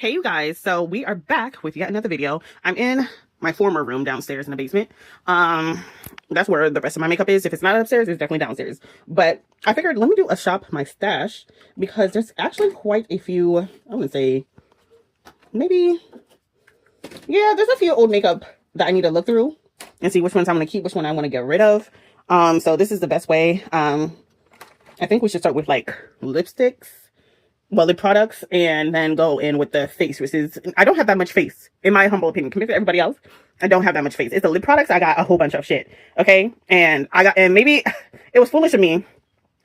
Hey you guys, so we are back with yet another video. I'm in my former room downstairs in the basement. That's where the rest of my makeup is. If it's not upstairs, it's definitely downstairs. But I figured let me do a shop my stash because there's actually quite a few, I would say maybe, yeah, there's a few old makeup that I need to look through and see which ones I'm going to keep, which one I want to get rid of. So this is the best way. I think we should start with like lipsticks. Well, the products, and then go in with the face, which is, I don't have that much face, in my humble opinion, compared to everybody else. I don't have that much face. It's the lip products. I got a whole bunch of shit, okay? And maybe it was foolish of me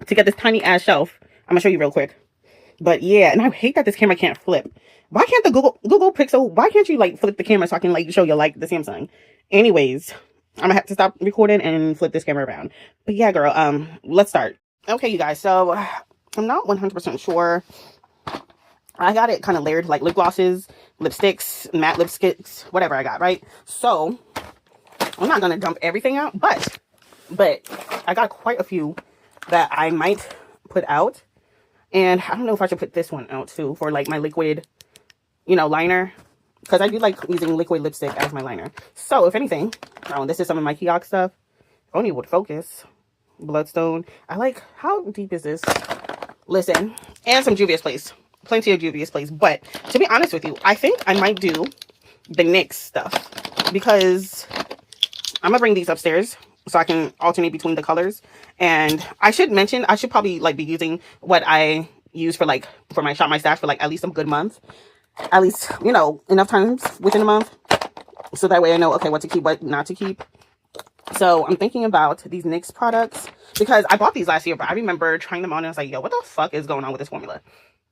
to get this tiny ass shelf. I'm gonna show you real quick. But yeah, and I hate that this camera can't flip. Why can't the Google Pixel, why can't you like flip the camera so I can like show you like the Samsung? Anyways, I'm gonna have to stop recording and flip this camera around. But yeah, girl, let's start. Okay, you guys, so I'm not 100% sure. I got it kind of layered, like lip glosses, lipsticks, matte lipsticks, whatever I got, right? So I'm not going to dump everything out, but I got quite a few that I might put out. And I don't know if I should put this one out too for like my liquid, liner. Because I do like using liquid lipstick as my liner. So if anything, this is some of my kiosk stuff. If only it would focus. Bloodstone. I like, how deep is this? Listen, and some Juvia's Place. Plenty of Juvia's Place. But to be honest with you, I think I might do the NYX stuff because I'm gonna bring these upstairs so I can alternate between the colors. And I should mention, I should probably like be using what I use for like for my shop my stash for like at least a good month, at least enough times within a month, so that way I know okay what to keep, what not to keep. So I'm thinking about these NYX products because I bought these last year, but I remember trying them on and I was like, yo, what the fuck is going on with this formula?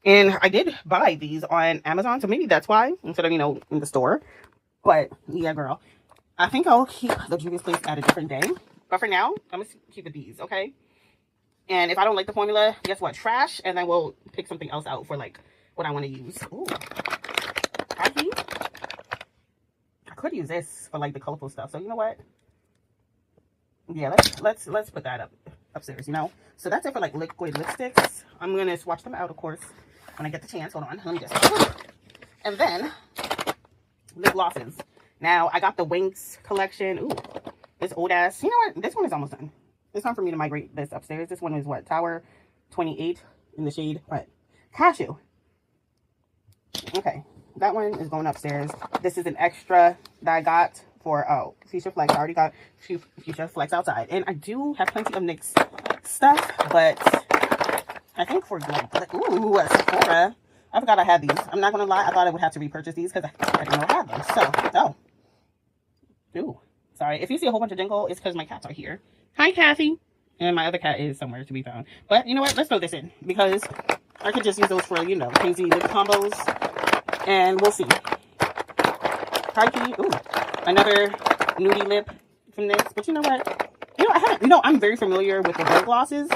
And I did buy these on Amazon, so maybe that's why, instead of, in the store. But, yeah, girl. I think I'll keep the Juvia's Place at a different day. But for now, I'm going to keep it these, okay? And if I don't like the formula, guess what? Trash, and then we'll pick something else out for, like, what I want to use. Ooh. I could use this for, like, the colorful stuff. So, you know what? Yeah, let's put that upstairs, So that's it for, like, liquid lipsticks. I'm going to swatch them out, of course, when I get the chance. Hold on, let me just. And then lip glosses. Now I got the Winx collection. Ooh, this old ass. You know what? This one is almost done. It's time for me to migrate this upstairs. This one is what? Tower 28 in the shade what? Cashew. Okay, that one is going upstairs. This is an extra that I got for Fuchsia Flex. I already got Fuchsia Flex outside, and I do have plenty of NYX stuff, but I think for like ooh, Sephora. I forgot I had these. I'm not gonna lie, I thought I would have to repurchase these because I didn't know I had them. So, ooh, sorry. If you see a whole bunch of dingle, it's because my cats are here. Hi, Kathy. And my other cat is somewhere to be found. But you know what? Let's throw this in because I could just use those for crazy lip combos, and we'll see. Hi, ooh, another nudie lip from NYX. But you know what? I haven't. I'm very familiar with the lip glosses.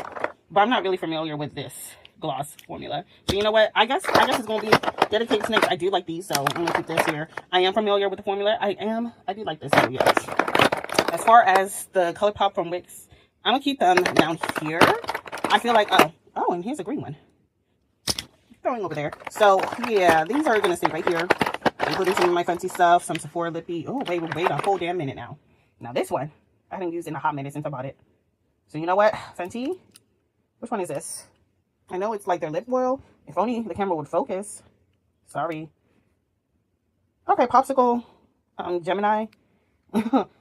But I'm not really familiar with this gloss formula. So you know what? I guess it's going to be dedicated to NYX. I do like these, so I'm going to keep this here. I am familiar with the formula. I do like this too, yes. As far as the ColourPop from Wix, I'm going to keep them down here. I feel like, oh, and here's a green one. Throwing over there. So, yeah, these are going to stay right here. Including some of my fancy stuff, some Sephora lippy. Oh, wait a whole damn minute now. Now this one, I haven't used in a hot minute since I bought it. So you know what, Fenty? Which one is this? I know it's like their lip oil. If only the camera would focus. Sorry. Okay, Popsicle, Gemini.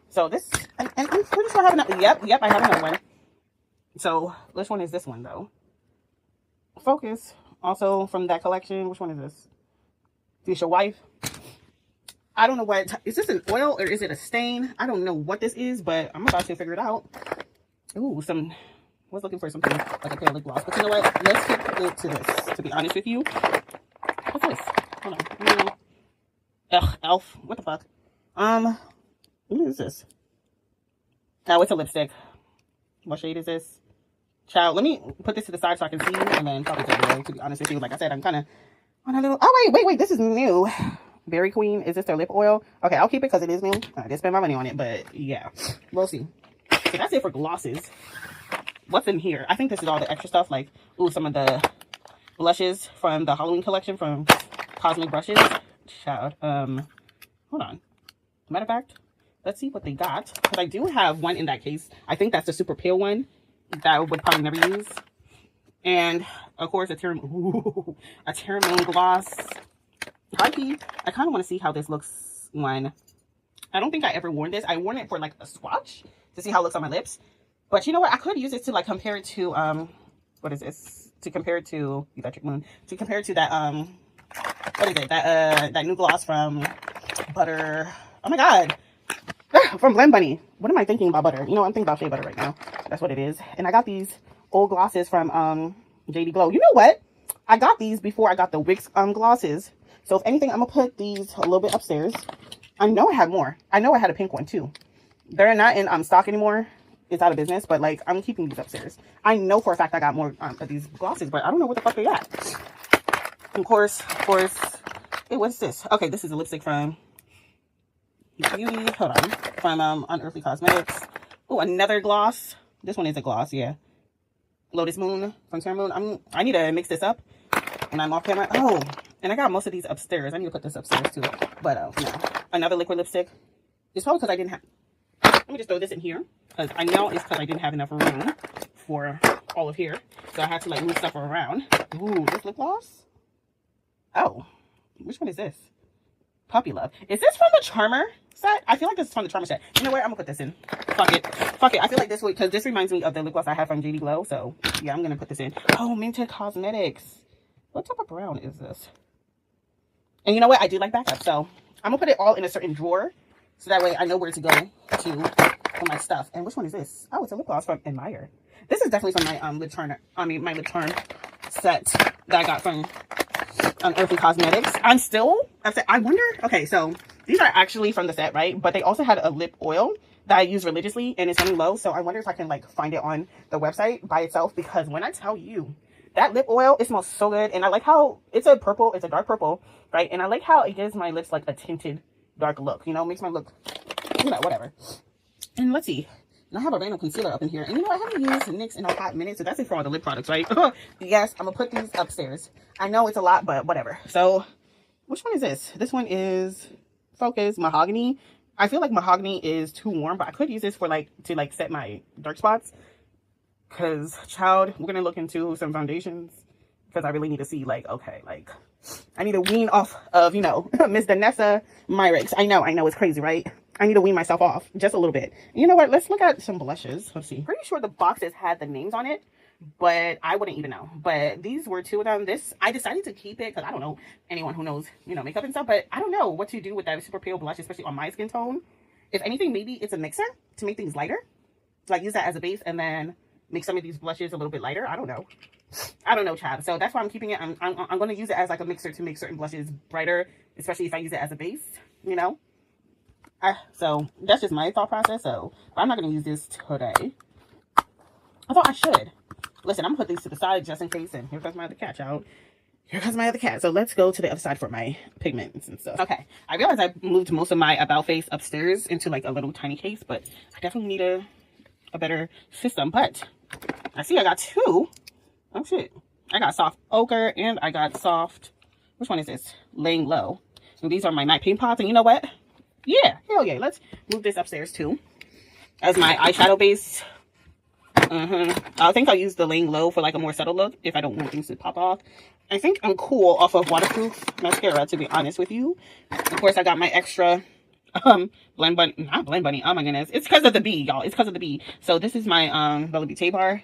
So this, and I'm pretty sure I have another. Yep, I have another one. So which one is this one though? Focus. Also from that collection. Which one is this? Fuchsia Wife. I don't know what. Is this an oil or is it a stain? I don't know what this is, but I'm about to figure it out. Ooh, I was looking for something like a pale lip gloss, but you know what? Let's keep it to this, to be honest with you. What's this? Hold on. Ugh, Elf. What the fuck? What is this? Oh, it's a lipstick. What shade is this? Child, let me put this to the side so I can see, and then probably take it away, to be honest with you. Like I said, I'm kind of on a little... Oh, wait, this is new. Berry Queen. Is this their lip oil? Okay, I'll keep it because it is new. I did spend my money on it, but yeah. We'll see. So that's it for glosses. What's in here? I think this is all the extra stuff, like, ooh, some of the blushes from the Halloween collection from cosmic brushes. Child, hold on. Matter of fact, let's see what they got. Because I do have one in that case. I think that's the super pale one that I would probably never use. And, of course, a Terramone gloss. Hikey, I kind of want to see how this looks when... I don't think I ever worn this. I worn it for, like, a swatch to see how it looks on my lips. But you know what? I could use it to, like, compare it to, what is this? To compare it to Electric Moon. To compare it to that, what is it? That new gloss from Butter. Oh, my God. From Blend Bunny. What am I thinking about butter? You know, I'm thinking about shea butter right now. That's what it is. And I got these old glosses from JD Glow. You know what? I got these before I got the Wix glosses. So if anything, I'm going to put these a little bit upstairs. I know I had more. I know I had a pink one too. They're not in stock anymore. It's out of business. But like, I'm keeping these upstairs. I know for a fact I got more of these glosses. But I don't know what the fuck they got. Of course. Hey, what's this? Okay, this is a lipstick from... Beauty, hold on, from Unearthly Cosmetics. Oh, another gloss. This one is a gloss, yeah. Lotus Moon from Terramone. I need to mix this up when I'm off camera. Oh, and I got most of these upstairs. I need to put this upstairs too. But no, another liquid lipstick. It's probably because I didn't have. Let me just throw this in here because I know it's because I didn't have enough room for all of here, so I had to like move stuff around. Ooh, this lip gloss. Oh, which one is this? Puppy Love. Is this from the Charmer set? I feel like this is from the Charmer set. You know what? I'm gonna put this in. Fuck it. I feel like this would, because this reminds me of the lip gloss I had from JD Glow. So yeah, I'm gonna put this in. Oh, Minted Cosmetics. What type of brown is this? And you know what? I do like backup, so I'm gonna put it all in a certain drawer, so that way I know where to go to for my stuff. And which one is this? Oh, it's a lip gloss from Admire. This is definitely from my lip turn. My lip turn set that I got from Unearthly Cosmetics. I wonder, okay, so these are actually from the set, right? But they also had a lip oil that I use religiously, and it's running low, so I wonder if I can like find it on the website by itself, because when I tell you that lip oil, it smells so good. And I like how it's a dark purple, right? And I like how it gives my lips like a tinted dark look, you know, makes my look, you know, whatever. And let's see. And I have a random concealer up in here. And you know, I haven't used NYX in a hot minute. So that's it for all the lip products, right? Yes, I'm going to put these upstairs. I know it's a lot, but whatever. So which one is this? This one is Focus Mahogany. I feel like Mahogany is too warm, but I could use this for like, to like set my dark spots. Because, child, we're going to look into some foundations. Because I really need to see, like, okay, like, I need to wean off of, you know, Miss Danessa Myricks. I know, it's crazy, right? I need to wean myself off just a little bit. You know what? Let's look at some blushes. Let's see. Pretty sure the boxes had the names on it, but I wouldn't even know. But these were two of them. This, I decided to keep it because I don't know anyone who knows, you know, makeup and stuff. But I don't know what to do with that super pale blush, especially on my skin tone. If anything, maybe it's a mixer to make things lighter. Like, use that as a base and then make some of these blushes a little bit lighter. I don't know, child. So that's why I'm keeping it. I'm going to use it as like a mixer to make certain blushes brighter, especially if I use it as a base, you know. So that's just my thought process. So I'm not going to use this today. I thought I should. Listen, I'm going to put these to the side just in case. And here comes my other cat, child. Here comes my other cat. So let's go to the other side for my pigments and stuff. Okay. I realized I moved most of my About Face upstairs into like a little tiny case, but I definitely need a better system. But I see I got two. Oh shit. I got soft ochre and I got soft, which one is this? Laying Low. So these are my matte paint pots. And you know what? Yeah, hell yeah. Let's move this upstairs too as my eyeshadow base. I think I'll use the Laying Low for like a more subtle look if I don't want things to pop off. I think I'm cool off of waterproof mascara, to be honest with you. Of course, I got my extra Blend Bunny, not Blend Bunny, oh my goodness. It's because of the bee, y'all. It's because of the bee. So this is my Bella Beauté bar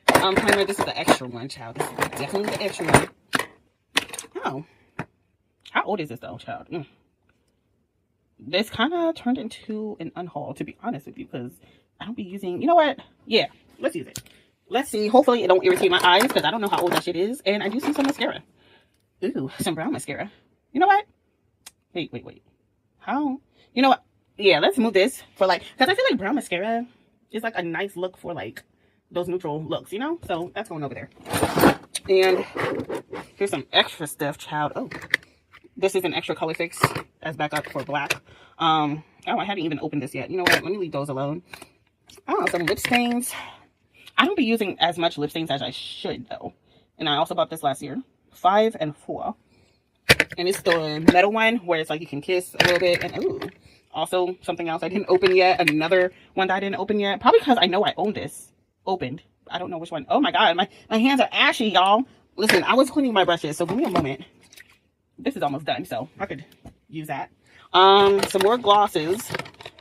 primer. This is the extra one, child. This is definitely the extra one. Oh. How old is this though, child? This kind of turned into an unhaul, to be honest with you, because I don't be using, you know what? Yeah, let's use it. Let's see. Hopefully it don't irritate my eyes, because I don't know how old that shit is. And I do see some mascara. Ooh, some brown mascara. You know what? Wait. How? You know what? Yeah, let's move this for like, because I feel like brown mascara is like a nice look for like those neutral looks, you know? So that's going over there. And here's some extra stuff, child. Oh, this is an extra color fix as backup for black. Oh, I hadn't even opened this yet. You know what? Let me leave those alone. Oh, some lip stains. I don't be using as much lip stains as I should, though. And I also bought this last year. 5 and 4. And it's the metal one where it's like you can kiss a little bit. And ooh, also something else I didn't open yet. Another one that I didn't open yet. Probably because I know I own this. Opened. I don't know which one. Oh my god, my hands are ashy, y'all. Listen, I was cleaning my brushes, so give me a moment. This is almost done, so I could use that. Some more glosses.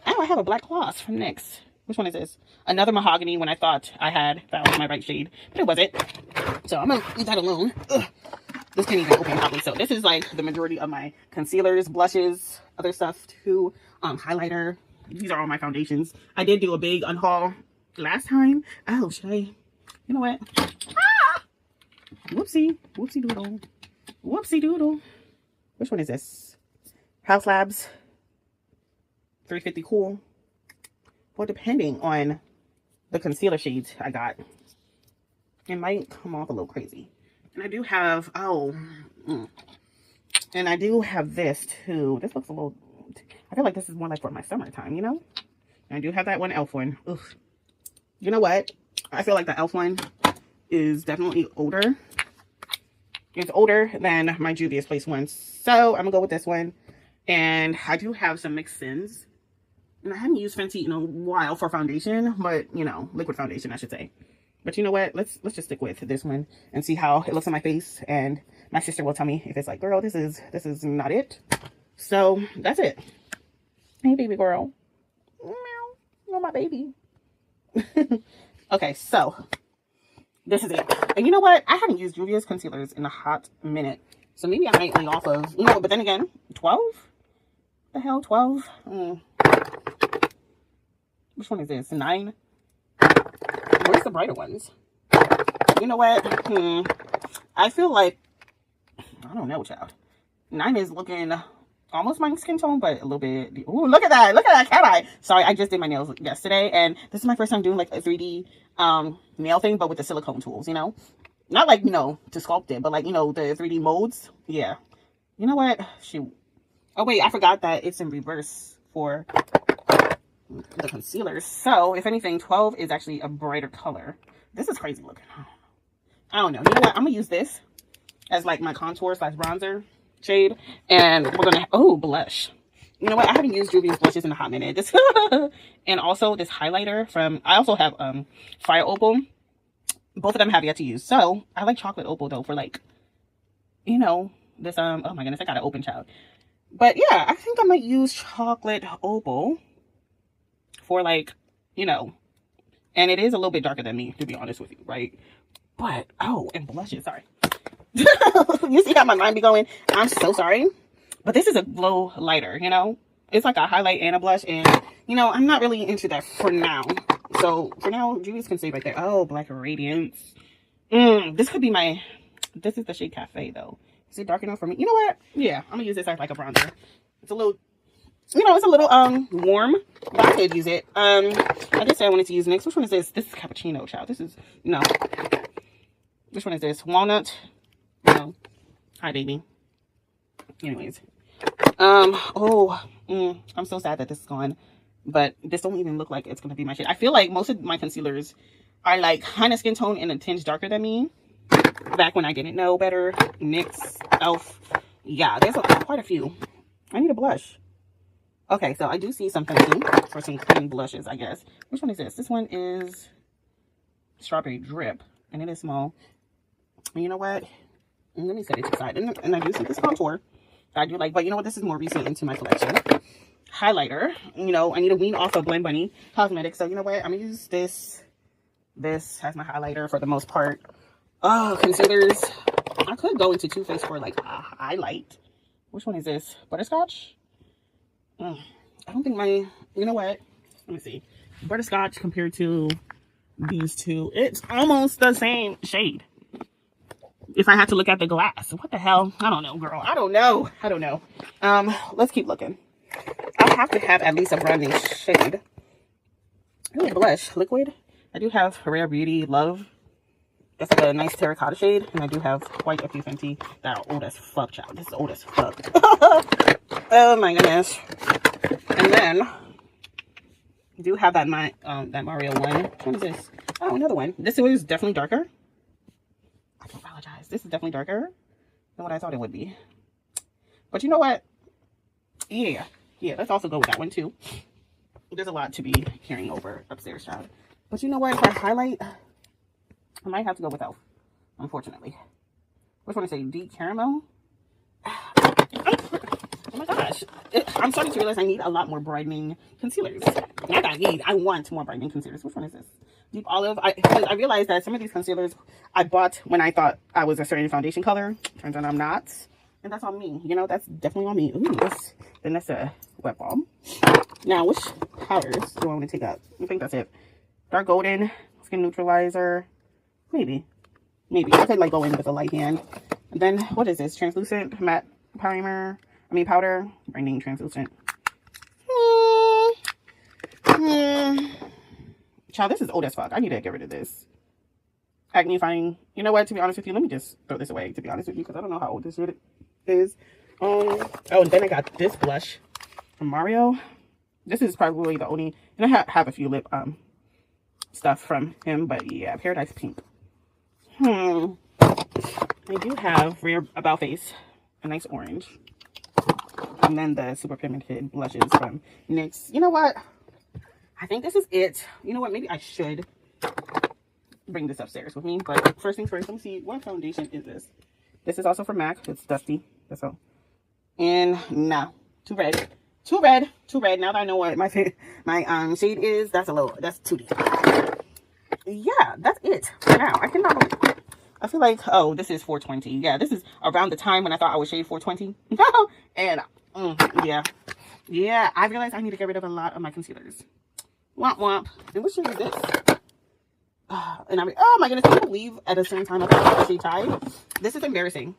Oh, I have a black gloss from NYX. Which one is this? Another mahogany when I thought I had found my right shade, but it wasn't. So I'm gonna leave that alone. Ugh. This can't even open properly. So this is like the majority of my concealers, blushes, other stuff too. Highlighter. These are all my foundations. I did do a big unhaul last time. Oh, should I? You know what? Ah! Whoopsie. Whoopsie doodle. Whoopsie doodle. Which one is this? House Labs. 350 Cool. Well, depending on the concealer shades I got, it might come off a little crazy. And I do have, and I do have this too. This looks a little, I feel like this is more like for my summertime, you know? And I do have that one e.l.f. one. Ugh. You know what? I feel like the e.l.f. one is definitely older. It's older than my Juvia's Place one. So I'm gonna go with this one. And I do have some mixed sins. And I haven't used Fenty in a while for foundation, but you know, liquid foundation, I should say. But you know what? Let's just stick with this one and see how it looks on my face. And my sister will tell me if it's like, girl, this is not it. So that's it. Hey, baby girl. Meow. You're my baby. Okay, so this is it. And you know what? I haven't used Juvia's concealers in a hot minute. So maybe I might lay off of, you know, but then again, 12? The hell, 12? Which one is this? 9? Where's the brighter ones? You know what? I feel like, I don't know, child. 9 is looking almost my skin tone, but a little bit. Ooh, look at that. Look at that cat eye. Sorry, I just did my nails yesterday, and this is my first time doing like a 3D nail thing, but with the silicone tools, you know? Not like, you know, to sculpt it, but like, you know, the 3D molds. Yeah. You know what? Shoot. Oh, wait, I forgot that it's in reverse for the concealer. So, if anything, 12 is actually a brighter color. This is crazy looking. I don't know. You know what? I'm going to use this as like my contour / bronzer shade. And we're going to, oh, blush. You know what? I haven't used Juvia's blushes in a hot minute. This and also this highlighter from, I also have Fire Opal. Both of them have yet to use. So, I like chocolate opal though for like, you know, this, oh my goodness, I got an open child. But yeah, I think I might use chocolate opal for like, you know, and it is a little bit darker than me, to be honest with you, right? But, oh, and blushes, sorry. You see how my mind be going? I'm so sorry. But this is a glow lighter, you know? It's like a highlight and a blush, and, you know, I'm not really into that for now. So, for now, Juvia's can stay right there. Oh, Black Radiance. This could be my, this is the shade Cafe, though. Is it dark enough for me? You know what? Yeah, I'm gonna use this as like a bronzer. It's a little, you know, it's a little warm, but I could use it. I did say I wanted to use NYX. Which one is this? This is Cappuccino, child. This is, no. Which one is this? Walnut? No. Hi, baby. Anyways. I'm so sad that this is gone. But this don't even look like it's gonna be my shade. I feel like most of my concealers are like kind of skin tone and a tinge darker than me. Back when I didn't know better. NYX, e.l.f. Yeah, there's quite a few. I need a blush. Okay, so I do see something for some clean blushes, I guess. Which one is this? This one is Strawberry Drip, and it is small. And you know what? Let me set it to the side. And I do see this contour. I do like, but you know what? This is more recent into my collection. Highlighter. You know, I need to wean off of Blend Bunny Cosmetics. So you know what? I'm going to use this. This has my highlighter for the most part. Oh, concealers. I could go into Too Faced for like a highlight. Which one is this? Butterscotch? I don't think my, you know what? Let me see. Butterscotch compared to these two, it's almost the same shade. If I had to look at the glass. What the hell? I don't know, girl. I don't know. Let's keep looking. I have to have at least a branding shade. Ooh, blush. Liquid. I do have Rare Beauty Love. It's like a nice terracotta shade. And I do have quite a few Fenty that are old as fuck, child. This is old as fuck. Oh my goodness. And then I do have that that Mario one. Which one is this? Oh, another one. This is definitely darker. I apologize. This is definitely darker than what I thought it would be. But you know what? Yeah, let's also go with that one too. There's a lot to be carrying over upstairs, child. But you know what? If I highlight, I might have to go with Elf, unfortunately. Which one to say? Deep Caramel? Oh my gosh. I'm starting to realize I need a lot more brightening concealers. Not I need, I want more brightening concealers. Which one is this? Deep Olive. I realized that some of these concealers I bought when I thought I was a certain foundation color. Turns out I'm not. And that's on me. You know, that's definitely on me. Ooh, this Vanessa Wet Balm. Now, which powders do I want to take up? I think that's it. Dark Golden, Skin Neutralizer. Maybe. I could like go in with a light hand. And then, what is this? Translucent Matte Primer. Powder. Brightening Translucent. Child, this is old as fuck. I need to get rid of this. Acne Fighting. You know what? To be honest with you, let me just throw this away, to be honest with you, because I don't know how old this shit is. Oh, and then I got this blush from Mario. This is probably the only, and I have a few lip stuff from him, but yeah, Paradise Pink. I do have Rare About Face, a nice orange. And then the Super Pigmented blushes from NYX. You know what? I think this is it. You know what? Maybe I should bring this upstairs with me. But first things first, let me see. What foundation is this? This is also from MAC. It's dusty. That's all. And no. Too red. Now that I know what my shade is, that's too deep. Yeah, that's it for now. I feel like, oh, this is 420. Yeah, this is around the time when I thought I would shade 420. And yeah, I realized I need to get rid of a lot of my concealers. Womp womp. And what shade is this? And oh my goodness, can you believe at the same time I thought I was shade tied? This is embarrassing.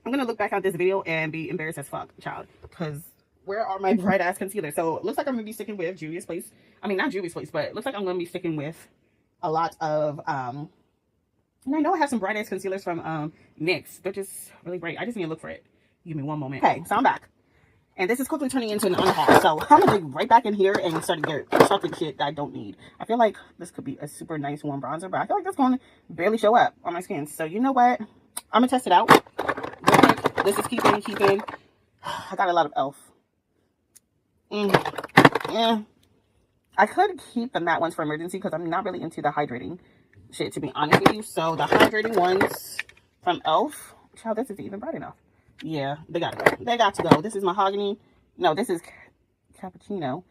I'm gonna look back at this video and be embarrassed as fuck, child. Because where are my bright ass concealers? So it looks like I'm gonna be sticking with Juvia's Place. I mean, not Juvia's Place, but it looks like I'm gonna be sticking with a lot of and I know I have some bright ass concealers from NYX. They're just really bright. I just need to look for it. Give me one moment. Okay, so I'm back. And this is quickly turning into an unhaul. So I'm gonna dig right back in here and start to get chocolate shit that I don't need. I feel like this could be a super nice warm bronzer, but I feel like that's gonna barely show up on my skin. So you know what? I'm gonna test it out. Real quick. This is keeping. I got a lot of e.l.f. Yeah. I could keep the matte ones for emergency because I'm not really into the hydrating shit, to be honest with you. So the hydrating ones from e.l.f. Child, this is even bright enough. Yeah, they gotta go. They got to go. This is Mahogany. No, this is Cappuccino.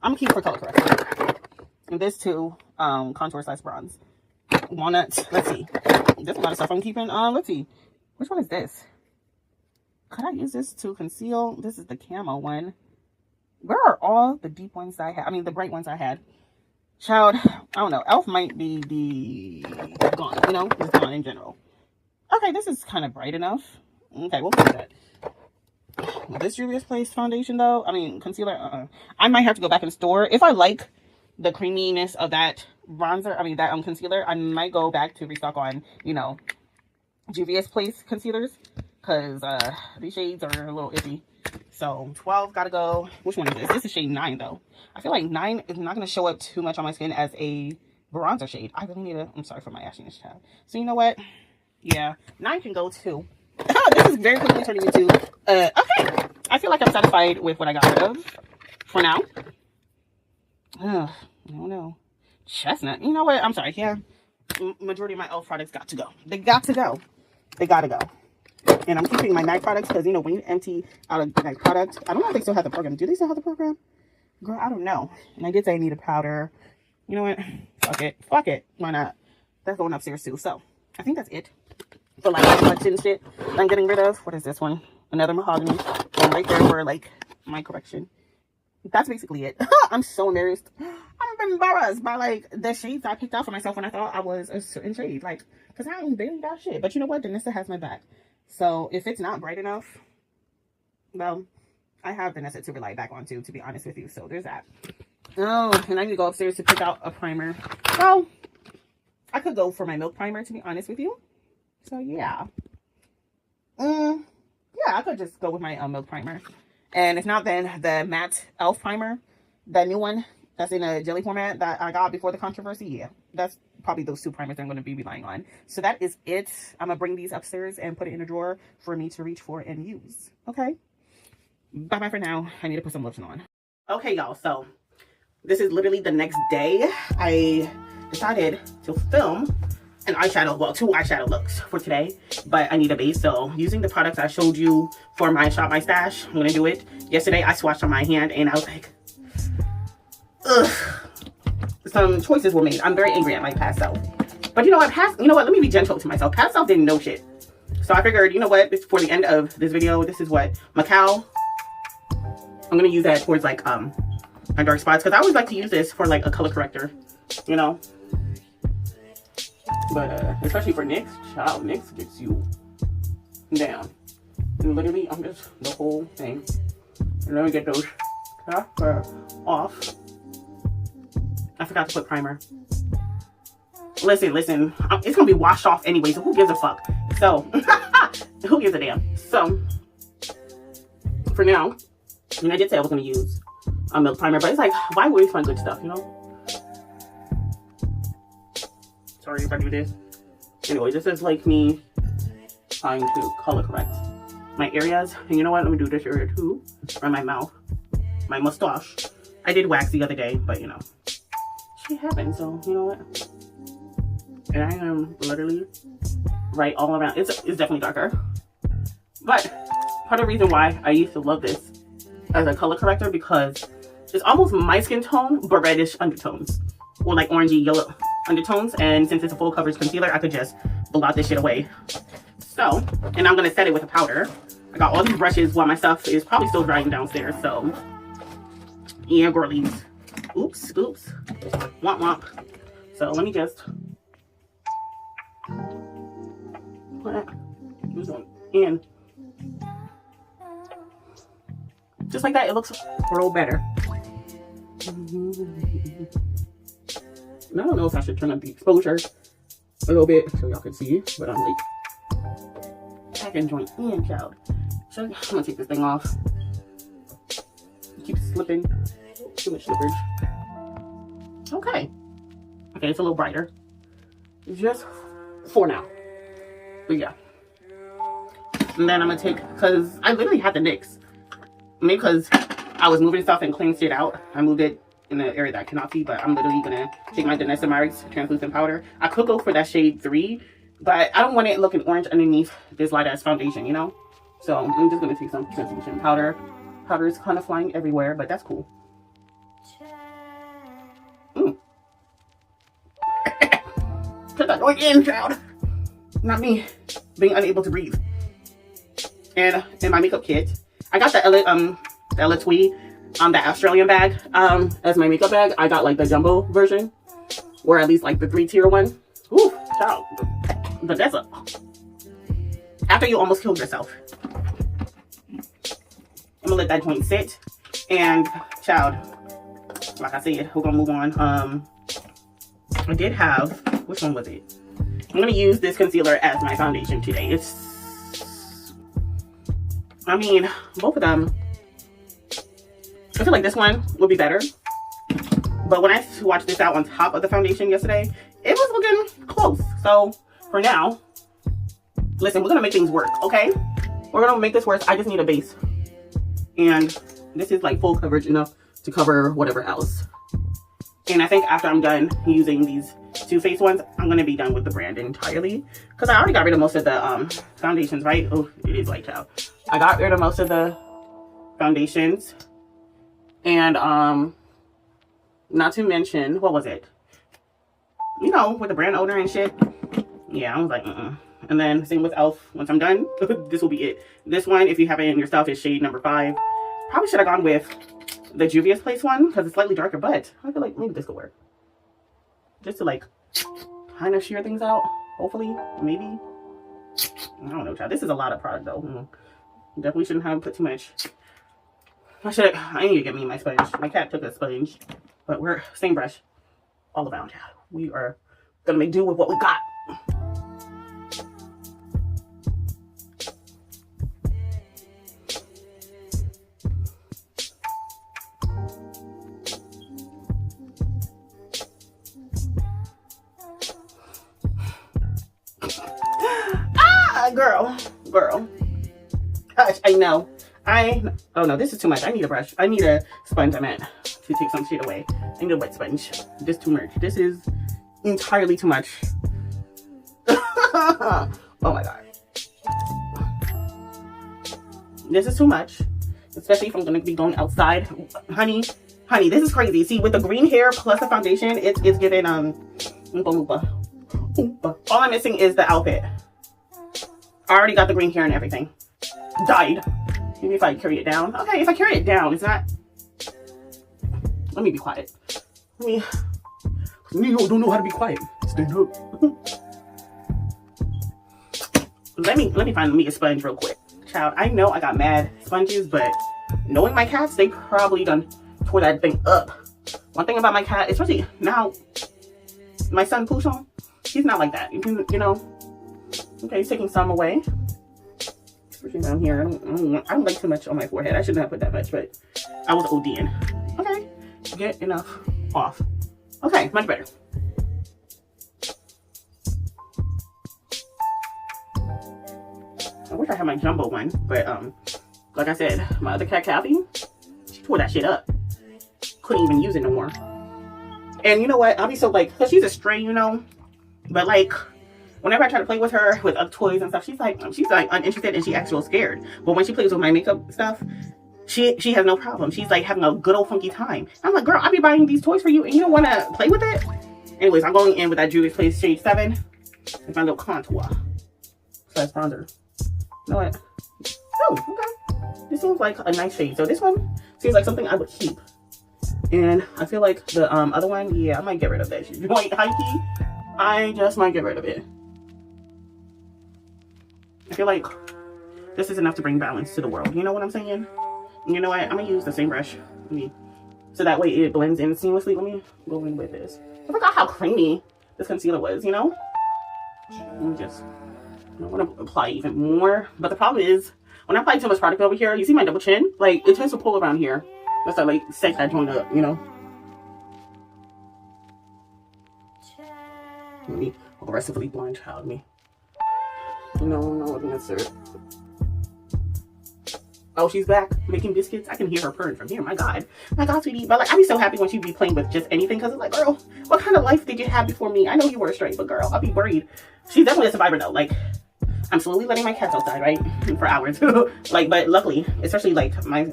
I'm gonna keep for color correction. And this too, contour / bronze. Walnut. Let's see. There's a lot of stuff I'm keeping. Let's see. Which one is this? Could I use this to conceal? This is the camo one. Where are all the deep ones I had? I mean, the bright ones I had. Child, I don't know. e.l.f. might be gone, you know? It's gone in general. Okay, this is kind of bright enough. Okay, we'll do that. This Juvia's Place foundation, though, I mean, concealer, I might have to go back in the store. If I like the creaminess of that bronzer, I mean, that concealer, I might go back to restock on, you know, Juvia's Place concealers. Because these shades are a little iffy. So 12 gotta go. Which one is this? This is shade 9 though. I feel like 9 is not gonna show up too much on my skin as a bronzer shade. I really need I'm sorry for my ashiness, child. So you know what? Yeah, 9 can go too. This is very quickly turning into okay. I feel like I'm satisfied with what I got rid of for now. I don't know. Chestnut. You know what? I'm sorry. Yeah, majority of my e.l.f. products got to go. They got to go. They gotta go. And I'm keeping my night products because, you know, when you empty out a night product, I don't know if they still have the program. Do they still have the program? Girl, I don't know. And I did say I need a powder. You know what? Fuck it. Why not? That's going upstairs too. So I think that's it for like collection shit I'm getting rid of. What is this one? Another Mahogany. And right there for like my correction. That's basically it. I'm so embarrassed. I'm embarrassed by like the shades I picked out for myself when I thought I was a certain shade. Like, because I ain't barely got shit. But you know what? Danessa has my back. So if it's not bright enough, well, I have Danessa to rely back on to be honest with you. So there's that. Oh, and I need to go upstairs to pick out a primer. Well, I could go for my Milk Primer, to be honest with you. So yeah. Yeah, I could just go with my Milk Primer. And if not, then the matte e.l.f. primer, that new one that's in a jelly format that I got before the controversy. Yeah, that's probably those 2 primers I'm going to be relying on. So that is it. I'm going to bring these upstairs and put it in a drawer for me to reach for and use. Okay. Bye-bye for now. I need to put some lotion on. Okay, y'all. So this is literally the next day. I decided to film an eyeshadow, well, 2 eyeshadow looks for today, but I need a base. So using the products I showed you for my Shop My Stash, I'm going to do it. Yesterday, I swatched on my hand and I was like, ugh. Some choices were made. I'm very angry at my past self. But you know what? Let me be gentle to myself. Past self didn't know shit. So I figured, you know what? For the end of this video, this is what Macau. I'm going to use that towards like my dark spots. Because I always like to use this for like a color corrector. You know? But especially for NYX, child, NYX gets you down. And literally, I'm just the whole thing. And let me get those off. I forgot to put primer. Listen. It's gonna be washed off anyway, so who gives a fuck? So, who gives a damn? So, for now, I did say I was gonna use a milk primer, but it's like, why waste my good stuff, you know? Sorry if I do this. Anyway, this is like me trying to color correct my areas. And you know what? Let me do this area too. Around my mouth. My mustache. I did wax the other day, but you know. Shit happens, so you know what? And I am literally right all around. It's definitely darker. But part of the reason why I used to love this as a color corrector, because it's almost my skin tone, but reddish undertones. Or like orangey yellow undertones, and since it's a full coverage concealer, I could just blot this shit away. So, and I'm gonna set it with a powder. I got all these brushes while my stuff is probably still drying downstairs, so yeah, girlies. Oops. Womp. So let me just put this one in. Just like that, it looks a little better. And I don't know if I should turn up the exposure a little bit so y'all can see, but I'm like packing joint in, child. So I'm gonna take this thing off. It keeps slipping. Too much slippage. Okay, it's a little brighter. Just for now. But yeah. And then I'm gonna take, because I literally had the NYX. Maybe because I was moving stuff and cleaning shit out. I moved it in the area that I cannot see, but I'm literally gonna take my Danessa Myricks translucent powder. I could go for that shade 3, but I don't want it looking orange underneath this light ass foundation, you know? So I'm just gonna take some translucent powder. Powder is kind of flying everywhere, but that's cool. Put that going in, child. Not me being unable to breathe. And in my makeup kit, I got the Ella Twee, that Australian bag, as my makeup bag. I got like the jumbo version, or at least like the 3-tier one. Ooh, child, the desert. After you almost killed yourself. I'm gonna let that joint sit. And child, like I said, we're gonna move on. I did have, which one was it? I'm gonna use this concealer as my foundation today. I mean, both of them, I feel like this one would be better. But when I swatched this out on top of the foundation yesterday, it was looking close. So for now, listen, we're gonna make things work, okay? We're gonna make this work. I just need a base. And this is like full coverage enough to cover whatever else. And I think after I'm done using these Too Faced ones, I'm going to be done with the brand entirely. Because I already got rid of most of the foundations, right? Oh, it is light, child. I got rid of most of the foundations. And not to mention, what was it? You know, with the brand owner and shit. Yeah, I was like, And then same with e.l.f. Once I'm done, this will be it. This one, if you have it in your stuff, is shade number 5. Probably should have gone with the Juvia's Place one because it's slightly darker, but I feel like maybe this could work. Just to like kind of sheer things out, hopefully, maybe. I don't know, child. This is a lot of product though. Definitely shouldn't have put too much. I need to get me my sponge. My cat took a sponge, but we're same brush all around. We are gonna make do with what we got. like, girl. Gosh, I know. Oh no, this is too much. I need a brush. I need a sponge, I meant, to take some shit away. I need a wet sponge. This too much. This is entirely too much. Oh my god. This is too much. Especially if I'm going to be going outside. Honey, this is crazy. See, with the green hair plus the foundation, it's giving, Oompa Loompa. All I'm missing is the outfit. I already got the green hair and everything. Dyed. Maybe if I carry it down. Okay, if I carry it down, it's not... Let me be quiet. Me don't know how to be quiet. Stand up. Let me find me a sponge real quick. Child, I know I got mad sponges, but knowing my cats, they probably done tore that thing up. One thing about my cat, especially now, my son Pouchon, he's not like that. You know, okay, he's taking some away. Especially down here. I don't like too much on my forehead. I shouldn't have put that much, but I was ODing. Okay, get enough off. Okay, much better. I wish I had my jumbo one, but like I said, my other cat Kathy, she tore that shit up. Couldn't even use it no more. And you know what? I'll be so like, cause she's a stray, you know. But like, whenever I try to play with her with other toys and stuff, she's like uninterested and she acts real scared. But when she plays with my makeup stuff, she has no problem. She's like having a good old funky time. I'm like, girl, I'll be buying these toys for you and you don't want to play with it. Anyways, I'm going in with that Juvia's Place Shade 7 with my little contour slash bronzer. You know what? Oh, okay. This seems like a nice shade. So this one seems like something I would keep. And I feel like the other one, yeah, I might get rid of that shit. Like, high key, I just might get rid of it. I feel like this is enough to bring balance to the world. You know what I'm saying? You know what? I'm going to use the same brush. So that way it blends in seamlessly. Let me go in with this. I forgot how creamy this concealer was, you know? Let me just... I want to apply even more, but the problem is when I apply too much product over here, you see my double chin, like it tends to pull around here. That's that like set that joint up, you know. Me aggressively blind child me. No, looking at sir. Oh, she's back making biscuits. I can hear her purring from here. My God, sweetie. But like, I'd be so happy when she'd be playing with just anything, because it's like, girl, what kind of life did you have before me? I know you were straight, but girl, I'll be worried. She's definitely a survivor though. Like, I'm slowly letting my cats outside, right? For hours. Like, but luckily, especially like my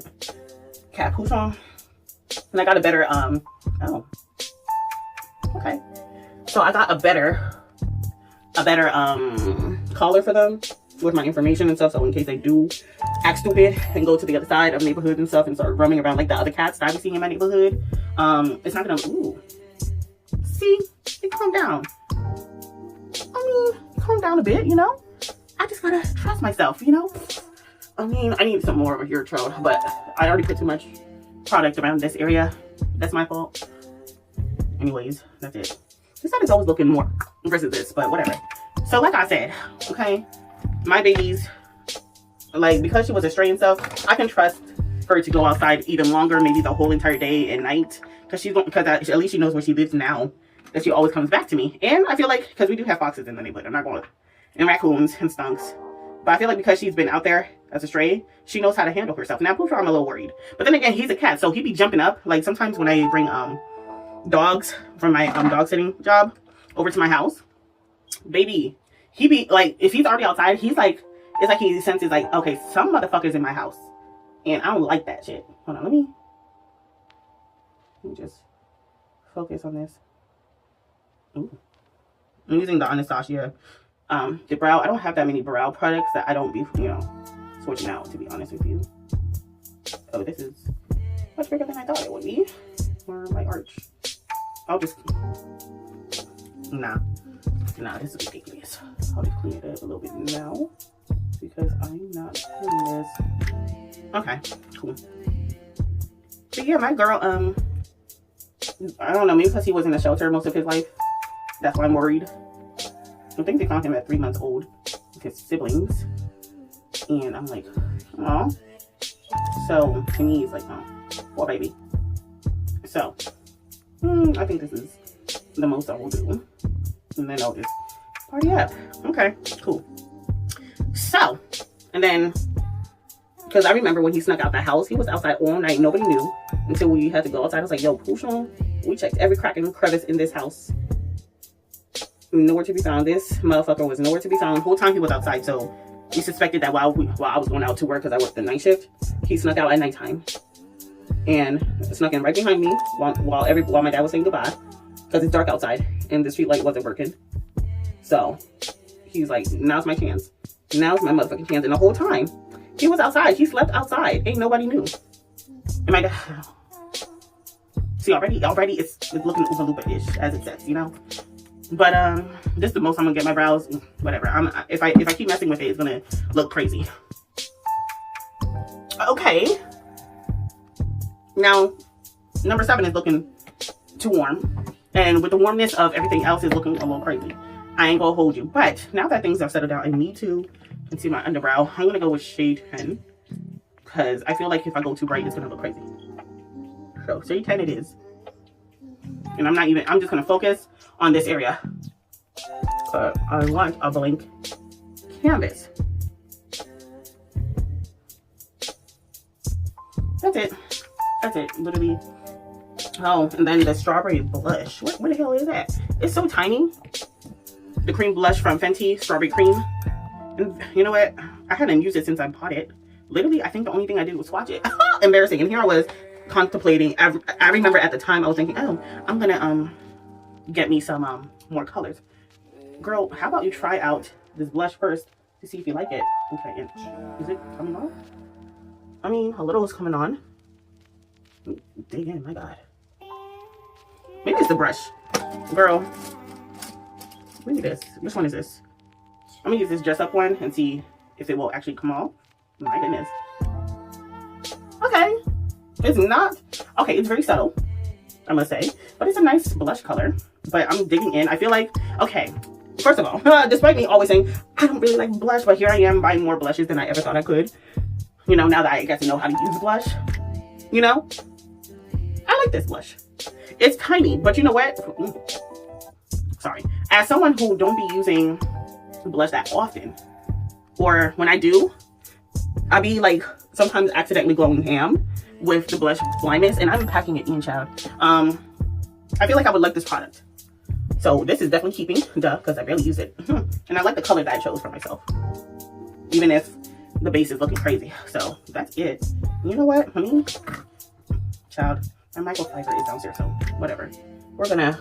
cat Pouchon, and I got a better, oh, okay. So I got a better collar for them with my information and stuff. So in case they do act stupid and go to the other side of neighborhoods and stuff and start roaming around like the other cats that I've been seeing in my neighborhood, it's not gonna, ooh. See, it calm down. I mean, calm down a bit, you know? I just gotta trust myself, you know? I mean, I need some more over here, child, but I already put too much product around this area. That's my fault. Anyways, that's it. This side is always looking more versus this, but whatever. So like I said, okay, my babies, like, because she was a stray and stuff, I can trust her to go outside even longer, maybe the whole entire day and night, because at least she knows where she lives now, that she always comes back to me. And I feel like, because we do have foxes in the neighborhood, I'm not going to, and raccoons and skunks, but I feel like because she's been out there as a stray, she knows how to handle herself. Now Poocher, I'm a little worried, but then again, he's a cat, so he be jumping up. Like sometimes when I bring dogs from my dog sitting job over to my house, baby, he be like, if he's already outside, he's like, it's like he senses like, okay, some motherfuckers in my house, and I don't like that shit. Hold on, let me just focus on this. Ooh. I'm using the Anastasia the brow. I don't have that many brow products that I don't be, you know, switching out, to be honest with you. Oh, this is much bigger than I thought it would be. Or my arch. I'll just, nah, this is ridiculous. I'll just clean it up a little bit now, because I'm not doing this. Okay, cool. But yeah, my girl, I don't know, maybe because he was in a shelter most of his life, that's why I'm worried. I think they found him at 3 months old with his siblings, and I'm like, oh. So to me, it's like, oh, poor baby. So I think this is the most I will do, and then I'll just party up. Okay, cool. So, and then, because I remember when he snuck out the house, he was outside all night. Nobody knew until we had to go outside. I was like, yo, Pouchon, we checked every crack and crevice in this house. Nowhere to be found. This motherfucker was nowhere to be found the whole time he was outside. So we suspected that while I was going out to work, because I worked the night shift, he snuck out at nighttime and snuck in right behind me while my dad was saying goodbye, because it's dark outside and the street light wasn't working. So he's like, now's my chance. Now's my motherfucking chance. And the whole time he was outside. He slept outside. Ain't nobody knew. And my dad, see, already it's looking Oompa Loompa-ish, as it says, you know. But this is the most I'm gonna get my brows. Whatever. If I keep messing with it, it's gonna look crazy. Okay. Now, number 7 is looking too warm, and with the warmness of everything else, is looking a little crazy. I ain't gonna hold you. But now that things have settled down, I need to conceal my underbrow. I'm gonna go with shade 10, because I feel like if I go too bright, it's gonna look crazy. So shade 10 it is. And I'm just gonna focus on this area. I want a blank canvas. That's it. That's it, literally. Oh, and then the strawberry blush. What the hell is that? It's so tiny. The cream blush from Fenty, strawberry cream. And you know what? I hadn't used it since I bought it. Literally, I think the only thing I did was swatch it. Embarrassing. And here I was contemplating. I remember at the time I was thinking, oh, I'm gonna get me some more colors. Girl, how about you try out this blush first to see if you like it? Okay, is it coming on? I mean, a little is coming on. Dig in, my God. Maybe it's the brush. Girl, look at this. Which one is this? I'm gonna use this dress up one and see if it will actually come off. My goodness. Okay. It's not, okay, it's very subtle, I must say, but it's a nice blush color. But I'm digging in. I feel like, okay, first of all, despite me always saying I don't really like blush, but here I am buying more blushes than I ever thought I could. You know, now that I get to know how to use blush, you know, I like this blush. It's tiny, but you know what? Sorry. As someone who don't be using blush that often, or when I do, I be like sometimes accidentally going ham with the blush blindness, and I'm packing it in, child. I feel like I would like this product. So this is definitely keeping, duh, because I barely use it. And I like the color that I chose for myself, even if the base is looking crazy. So that's it. You know what? I mean, child, my microfiber is downstairs, so whatever. We're gonna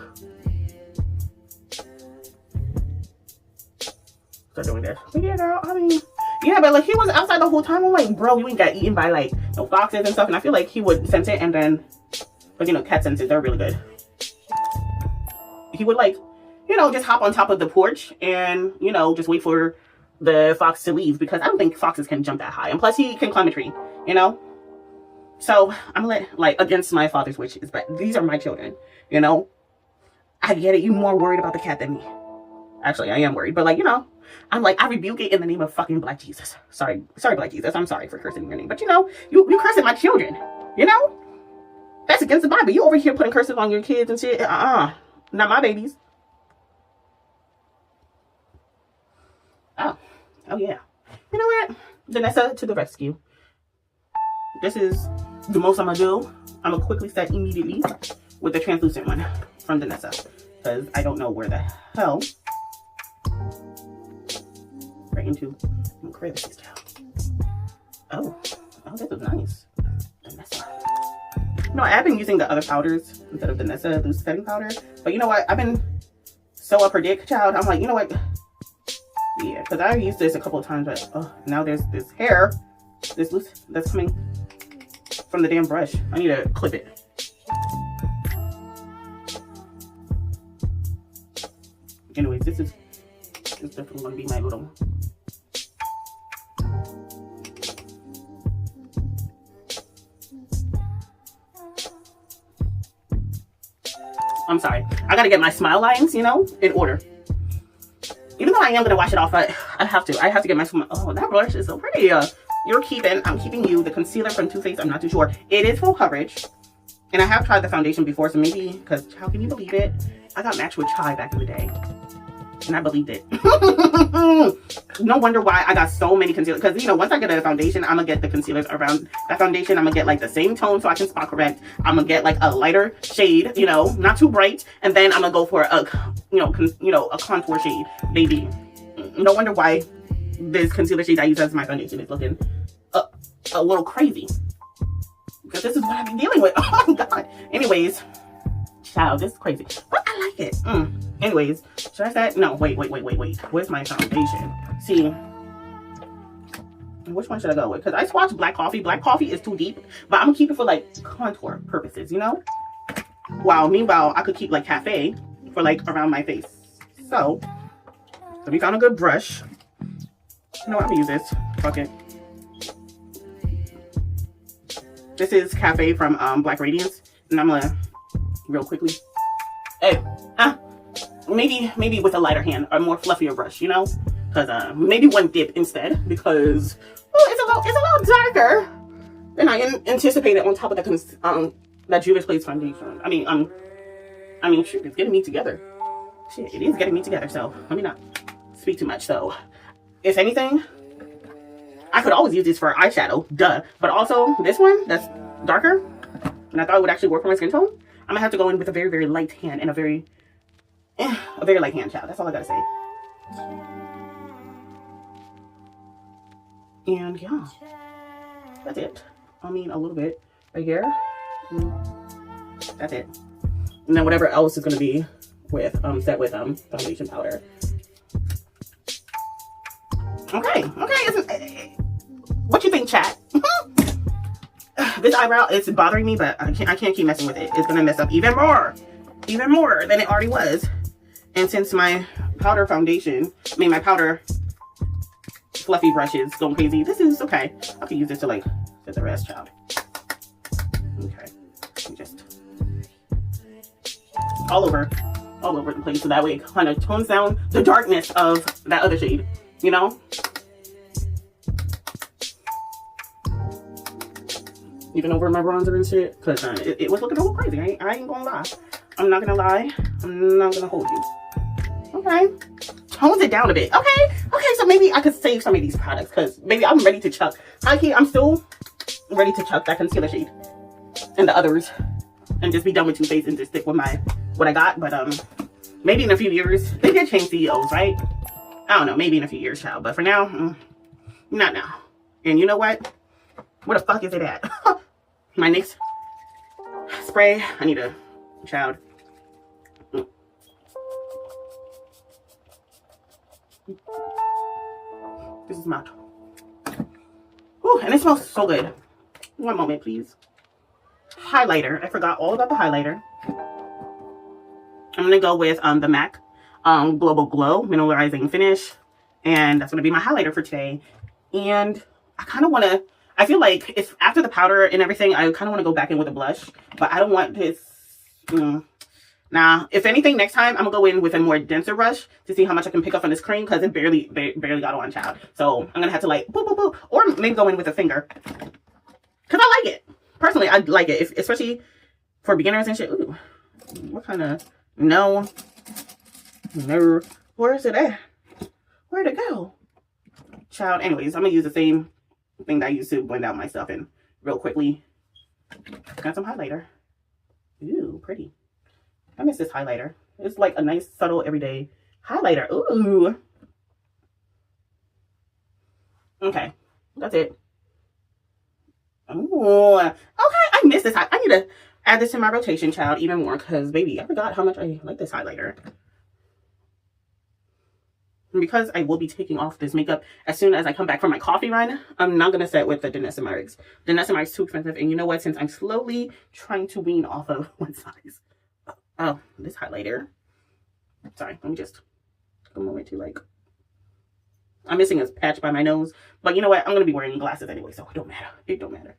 start doing this. But yeah, girl, I mean, yeah, but like he was outside the whole time. I'm like, bro, you ain't got eaten by like no foxes and stuff. And I feel like he would sense it, and then, but you know, cat senses, they're really good. He would like, you know, just hop on top of the porch and, you know, just wait for the fox to leave, because I don't think foxes can jump that high. And plus he can climb a tree, you know? So I'm like against my father's wishes, but these are my children, you know? I get it. You more worried about the cat than me. Actually, I am worried, but like, you know, I'm like, I rebuke it in the name of fucking Black Jesus. Sorry, Black Jesus. I'm sorry for cursing your name, but you know, you cursing my children, you know? That's against the Bible. You over here putting curses on your kids and shit. Not my babies. Oh yeah. You know what? Vanessa to the rescue. This is the most I'm gonna do. I'm gonna quickly set immediately with the translucent one from Vanessa, because I don't know where the hell. Right into crevices down. Oh, this is nice. Vanessa. No, I've been using the other powders instead of Vanessa loose setting powder. But you know what? I've been so up her dick, child. I'm like, you know what? Yeah, because I used this a couple of times, but now there's this hair, this loose that's coming from the damn brush. I need to clip it. Anyways, this is definitely gonna be my little. I'm sorry. I gotta get my smile lines, you know, in order. Even though I am gonna wash it off, but I have to get my smile. Oh, that blush is so pretty. I'm keeping you. The concealer from Too Faced, I'm not too sure. It is full coverage. And I have tried the foundation before, so maybe, because how can you believe it? I got matched with Chai back in the day. And I believed it. No wonder why I got so many concealers. Because, you know, once I get a foundation, I'm going to get the concealers around that foundation. I'm going to get, like, the same tone so I can spot correct. I'm going to get, like, a lighter shade, you know, not too bright. And then I'm going to go for a, a contour shade, baby. No wonder why this concealer shade I use as my foundation is looking a little crazy. Because this is what I've been dealing with. Oh, my God. Anyways. Child, this is crazy. But I like it. Anyways, should I say? No, wait. Where's my foundation? See, which one should I go with? Because I swatched black coffee. Black coffee is too deep, but I'm gonna keep it for like contour purposes, you know? Meanwhile, I could keep like cafe for like around my face. So we found a good brush. You know what? I'm gonna use this. Fuck it. This is Cafe from Black Radiance, and I'm gonna real quickly. Hey, maybe with a lighter hand or more fluffier brush, you know, because maybe one dip instead, because it's a little darker than I anticipated on top of that Juvia's Place foundation. I mean, shit, it's getting me together. Shit, it is getting me together. So let me not speak too much. So, if anything, I could always use this for eyeshadow, duh. But also this one that's darker, and I thought it would actually work for my skin tone. I'm gonna have to go in with a very, very light hand and a very light hand, child. That's all I gotta say. And yeah, that's it. I mean, a little bit right here. That's it. And then whatever else is gonna be with set with foundation powder. Okay. What you think, chat? This eyebrow, it's bothering me, but I can't keep messing with it. It's gonna mess up even more than it already was. And since my powder my powder fluffy brush is going crazy, this is okay. I can use this to like set the rest, child. Okay, just all over the place, so that way it kind of tones down the darkness of that other shade, you know. Even over my bronzer and shit, because it was looking a little crazy. I ain't gonna lie. I'm not gonna lie. I'm not gonna hold you. Okay. Tones it down a bit. Okay, so maybe I could save some of these products, because maybe I'm ready to chuck. I'm still ready to chuck that concealer shade and the others and just be done with Too Faced and just stick with what I got. But maybe in a few years. They did change CEOs, right? I don't know. Maybe in a few years, child. But for now, not now. And you know what? Where the fuck is it at? My next spray, I need a child. This is my. Ooh, and it smells so good. One moment, please. Highlighter. I forgot all about the highlighter. I'm gonna go with the MAC Global Glow Mineralizing Finish, and that's gonna be my highlighter for today. And I kind of want to. I feel like if after the powder and everything, I kind of want to go back in with a blush, but I don't want this. Nah, if anything, next time I'm gonna go in with a more denser brush to see how much I can pick up on this cream, because it barely got on, child. So I'm gonna have to like boop boop boop, or maybe go in with a finger, because I like it. Personally, I like it, especially for beginners and shit. Ooh, what kind of no? Where is it at? Where'd it go, child? Anyways, I'm gonna use the same thing that I used to blend out my stuff in real quickly. Got some highlighter. Ooh, pretty. I miss this highlighter. It's like a nice, subtle, everyday highlighter. Ooh. Okay, that's it. Ooh. Okay, I miss this. I need to add this to my rotation, child, even more, because, baby, I forgot how much I like this highlighter. And because I will be taking off this makeup as soon as I come back from my coffee run, I'm not going to set with the Danessa Myricks. Danessa Myricks is too expensive. And you know what? Since I'm slowly trying to wean off of one size. Oh, this highlighter. Sorry, let me just take a moment to like. I'm missing a patch by my nose. But you know what? I'm going to be wearing glasses anyway, so it don't matter. It don't matter.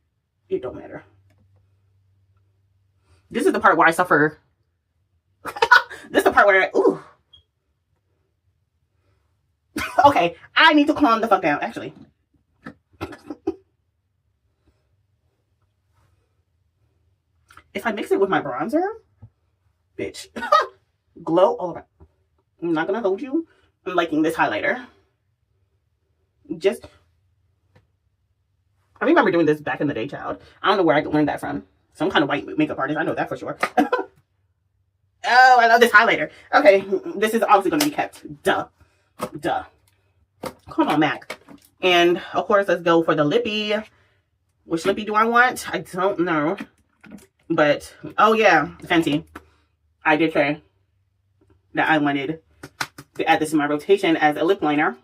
It don't matter. This is the part where I suffer. This is the part where, ooh. Okay, I need to calm the fuck down, actually. If I mix it with my bronzer, bitch, glow all around. I'm not gonna hold you. I'm liking this highlighter. Just, I remember doing this back in the day, child. I don't know where I learned that from. Some kind of white makeup artist. I know that for sure. Oh, I love this highlighter. Okay, this is obviously going to be kept. Duh. Duh. Come on, Mac. And, of course, let's go for the lippy. Which lippy do I want? I don't know. But, oh yeah, Fenty. I did say that I wanted to add this in my rotation as a lip liner.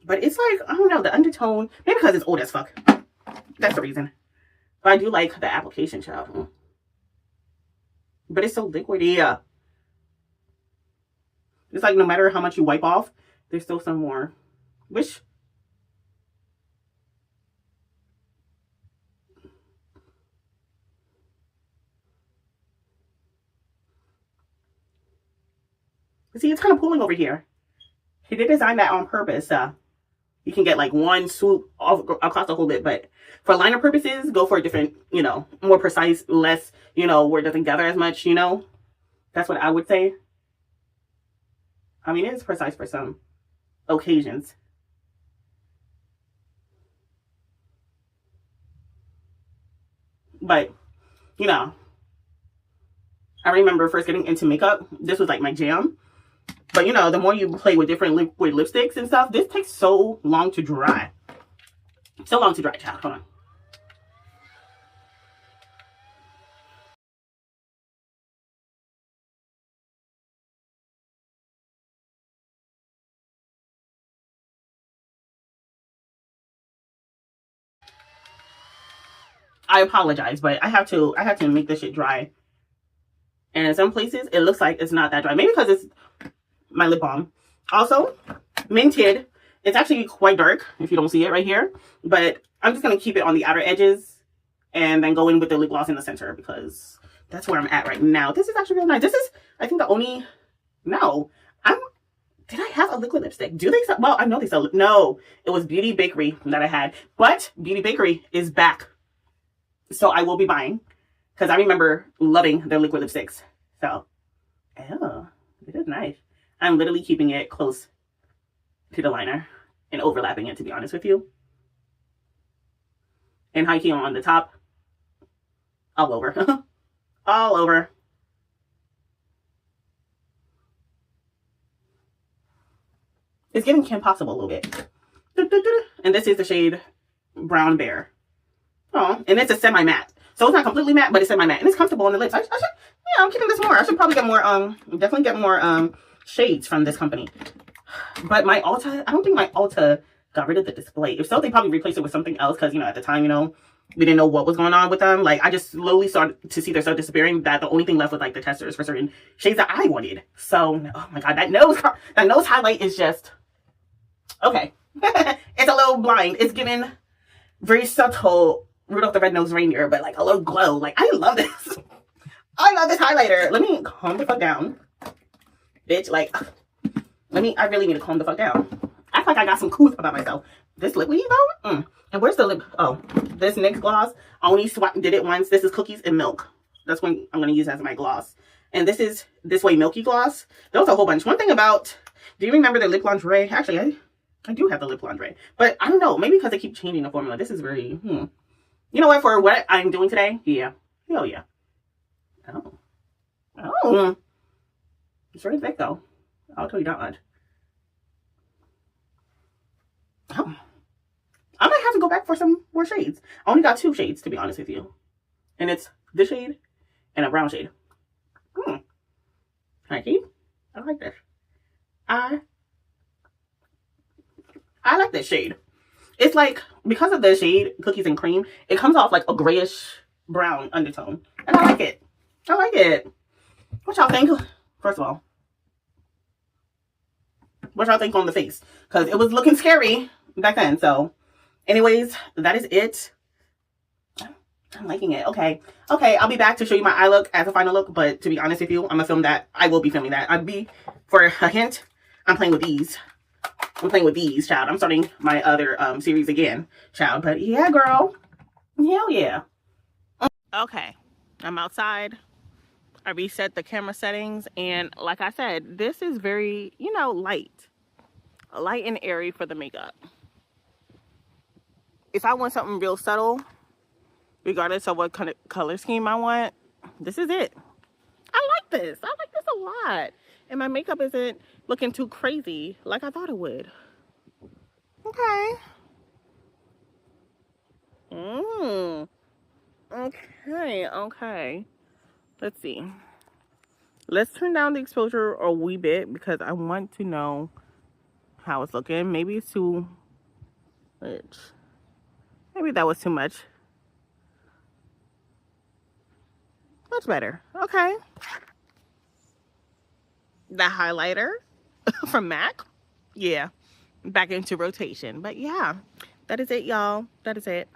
But it's like, I don't know, the undertone. Maybe because it's old as fuck. That's the reason. But I do like the application, child. But it's so liquidy. It's like no matter how much you wipe off, there's still some more. Which... See, it's kind of pooling over here. He did design that on purpose. You can get like one swoop across the whole lip, but for liner purposes, go for a different, you know, more precise, less, you know, where it doesn't gather as much, you know. That's what I would say. I mean, it is precise for some occasions. But, you know, I remember first getting into makeup. This was like my jam. But, you know, the more you play with different liquid lipsticks and stuff, this takes so long to dry. So long to dry, child. Hold on. I apologize, but I have to make this shit dry. And in some places, it looks like it's not that dry. Maybe because it's my lip balm. Also, Minted. It's actually quite dark if you don't see it right here. But I'm just going to keep it on the outer edges and then go in with the lip gloss in the center because that's where I'm at right now. This is actually really nice. This is, I think, the only... No. Did I have a liquid lipstick? Do they sell? Well, I know they sell... No. It was Beauty Bakery that I had. But Beauty Bakery is back. So I will be buying. Because I remember loving their liquid lipsticks. So, oh, it is nice. I'm literally keeping it close to the liner and overlapping it, to be honest with you. And hiking on the top. All over. All over. It's giving Kim Possible a little bit. And this is the shade Brown Bear. Oh, and it's a semi-matte. So it's not completely matte, but it's semi-matte. And it's comfortable on the lips. I should, yeah, I'm keeping this more. I should probably get more, definitely get more shades from this company. But my Ulta, I don't think my Ulta got rid of the display. If so, they probably replaced it with something else. Because, you know, at the time, you know, we didn't know what was going on with them. Like, I just slowly started to see their stuff disappearing. That the only thing left was, like, the testers for certain shades that I wanted. So, oh my God, that nose highlight is just... Okay. It's a little blind. It's giving very subtle Rudolph the Red-Nosed Reindeer, but like a little glow. Like, I love this. I love this highlighter. Let me calm the fuck down. Bitch, like, I really need to calm the fuck down. I feel like I got some couth about myself. This liquid though? And where's the lip? Oh, this NYX gloss. I only did it once. This is Cookies and Milk. That's when I'm going to use as my gloss. And this is This Way Milky Gloss. There was a whole bunch. One thing about, do you remember the Lip Lingerie? Actually, I do have the Lip Lingerie. But I don't know. Maybe because they keep changing the formula. This is very, You know what? For what I'm doing today? Yeah. Hell yeah. Oh. Oh. It's very thick though. I'll tell you that much. Oh. I might have to go back for some more shades. I only got 2 shades, to be honest with you. And it's this shade and a brown shade. Thank I like this. I like this shade. It's like, because of the shade, Cookies and Cream, it comes off like a grayish brown undertone. And I like it. I like it. What y'all think? First of all, what y'all think on the face? Because it was looking scary back then. So, anyways, that is it. I'm liking it. Okay. Okay, I'll be back to show you my eye look as a final look. But to be honest with you, I'm going to film that. I will be filming that. For a hint, I'm playing with these. I'm playing with these, child. I'm starting my other series again, child. But yeah, girl. Hell yeah. Okay. I'm outside. I reset the camera settings, and like I said, this is very, you know, light and airy for the makeup. If I want something real subtle, regardless of what kind of color scheme I want, this is it. I like this a lot, and my makeup isn't looking too crazy like I thought it would. Okay. Okay. Let's see. Let's turn down the exposure a wee bit because I want to know how it's looking. Maybe it's too much. Maybe that was too much. Much better. Okay. The highlighter from MAC. Yeah. Back into rotation. But yeah, that is it, y'all. That is it.